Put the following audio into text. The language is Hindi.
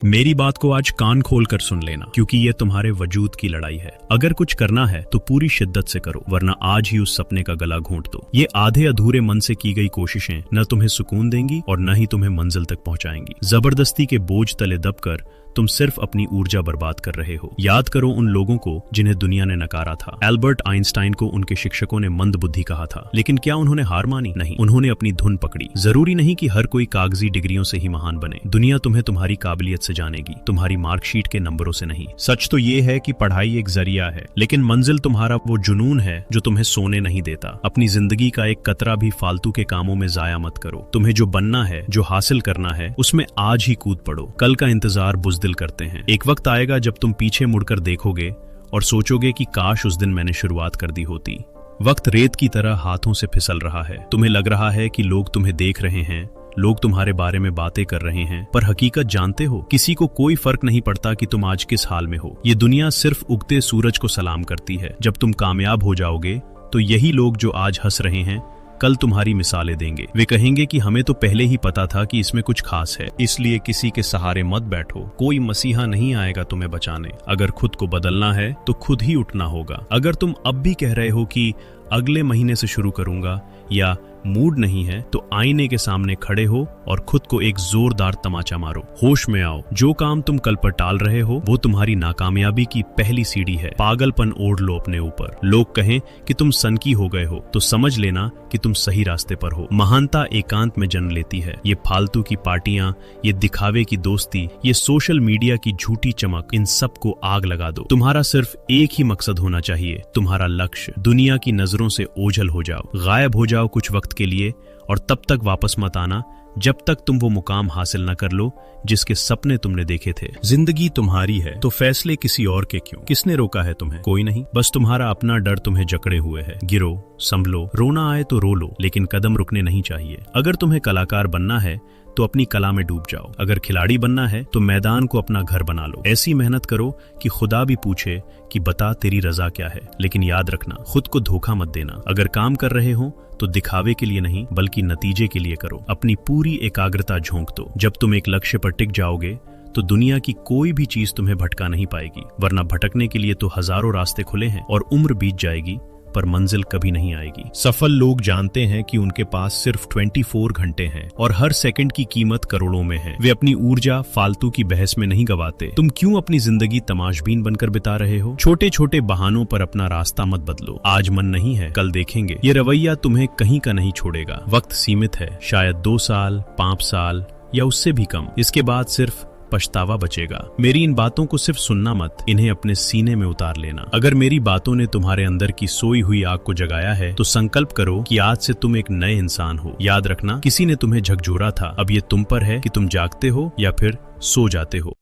मेरी बात को आज कान खोल कर सुन लेना, क्योंकि ये तुम्हारे वजूद की लड़ाई है। अगर कुछ करना है तो पूरी शिद्दत से करो, वरना आज ही उस सपने का गला घोंट दो। ये आधे अधूरे मन से की गई कोशिशें न तुम्हें सुकून देंगी और न ही तुम्हें मंजिल तक पहुंचाएंगी। जबरदस्ती के बोझ तले दबकर तुम सिर्फ अपनी ऊर्जा बर्बाद कर रहे हो। याद करो उन लोगों को जिन्हें दुनिया ने नकारा था। एल्बर्ट आइंस्टाइन को उनके शिक्षकों ने मंद बुद्धि कहा था, लेकिन क्या उन्होंने हार मानी? नहीं, उन्होंने अपनी धुन पकड़ी। जरूरी नहीं कि हर कोई कागजी डिग्रियों से ही महान बने। दुनिया तुम्हें तुम्हारी काबिलियत से जानेगी, तुम्हारी मार्कशीट के नंबरों से नहीं। सच तो ये है कि पढ़ाई एक जरिया है, लेकिन मंजिल तुम्हारा वो जुनून है जो तुम्हें सोने नहीं देता। अपनी जिंदगी का एक कतरा भी फालतू के कामों में जाया मत करो। तुम्हें जो बनना है, जो हासिल करना है, उसमें आज ही कूद पड़ो। कल का इंतजार बुज़दिल करते हैं। एक वक्त आएगा जब तुम पीछे मुड़कर देखोगे और सोचोगे कि काश उस दिन मैंने शुरुआत कर दी होती। वक्त रेत की तरह हाथों से फिसल रहा है। तुम्हें लग रहा है कि लोग तुम्हें देख रहे हैं, लोग तुम्हारे बारे में बातें कर रहे हैं, पर हकीकत जानते हो, किसी को कोई फर्क नहीं पड़ता कि तुम आज किस हाल में हो। ये दुनिया सिर्फ उगते सूरज को सलाम करती है। जब तुम कामयाब हो जाओगे तो यही लोग जो आज हंस रहे हैं कल तुम्हारी मिसालें देंगे। वे कहेंगे कि हमें तो पहले ही पता था कि इसमें कुछ खास है, इसलिए किसी के सहारे मत बैठो। कोई मसीहा नहीं आएगा तुम्हें बचाने। अगर खुद को बदलना है तो खुद ही उठना होगा। अगर तुम अब भी कह रहे हो कि अगले महीने से शुरू करूंगा या मूड नहीं है, तो आईने के सामने खड़े हो और खुद को एक जोरदार तमाचा मारो। होश में आओ। जो काम तुम कल पर टाल रहे हो वो तुम्हारी नाकामयाबी की पहली सीढ़ी है। पागलपन ओढ़ लो अपने ऊपर। लोग कहें कि तुम सनकी हो गए हो तो समझ लेना कि तुम सही रास्ते पर हो। महानता एकांत में जन्म लेती है। ये फालतू की पार्टियां, ये दिखावे की दोस्ती, ये सोशल मीडिया की झूठी चमक, इन सब को आग लगा दो। तुम्हारा सिर्फ एक ही मकसद होना चाहिए, तुम्हारा लक्ष्य। दुनिया की नजरों से ओझल हो जाओ, गायब हो जाओ कुछ वक्त के लिए, और तब तक वापस मत आना जब तक तुम वो मुकाम हासिल न कर लो जिसके सपने तुमने देखे थे। जिंदगी तुम्हारी है तो फैसले किसी और के क्यों? किसने रोका है तुम्हें? कोई नहीं। बस तुम्हारा अपना डर तुम्हें जकड़े हुए है। गिरो, संभलो, रोना आए तो रो लो, लेकिन कदम रुकने नहीं चाहिए। अगर तुम्हें कलाकार बनना है तो अपनी कला में डूब जाओ। अगर खिलाड़ी बनना है तो मैदान को अपना घर बना लो। ऐसी मेहनत करो कि खुदा भी पूछे कि बता तेरी रजा क्या है। लेकिन याद रखना, खुद को धोखा मत देना। अगर काम कर रहे हो तो दिखावे के लिए नहीं, बल्कि नतीजे के लिए करो। अपनी पूरी एकाग्रता झोंक दो। जब तुम एक लक्ष्य पर टिक जाओगे तो दुनिया की कोई भी चीज तुम्हें भटका नहीं पाएगी, वरना भटकने के लिए तो हजारों रास्ते खुले हैं और उम्र बीत जाएगी पर मंजिल कभी नहीं आएगी। सफल लोग जानते हैं कि उनके पास सिर्फ 24 घंटे हैं और हर सेकंड की कीमत करोड़ों में है। वे अपनी ऊर्जा फालतू की बहस में नहीं गवाते। तुम क्यों अपनी जिंदगी तमाशबीन बनकर बिता रहे हो? छोटे छोटे बहानों पर अपना रास्ता मत बदलो। आज मन नहीं है, कल देखेंगे। ये रवैया तुम्हें कहीं का नहीं छोड़ेगा। वक्त सीमित है, शायद 2 साल, 5 साल या उससे भी कम। इसके बाद सिर्फ पछतावा बचेगा। मेरी इन बातों को सिर्फ सुनना मत, इन्हें अपने सीने में उतार लेना। अगर मेरी बातों ने तुम्हारे अंदर की सोई हुई आग को जगाया है तो संकल्प करो कि आज से तुम एक नए इंसान हो। याद रखना, किसी ने तुम्हें झकझोरा था, अब ये तुम पर है कि तुम जागते हो या फिर सो जाते हो।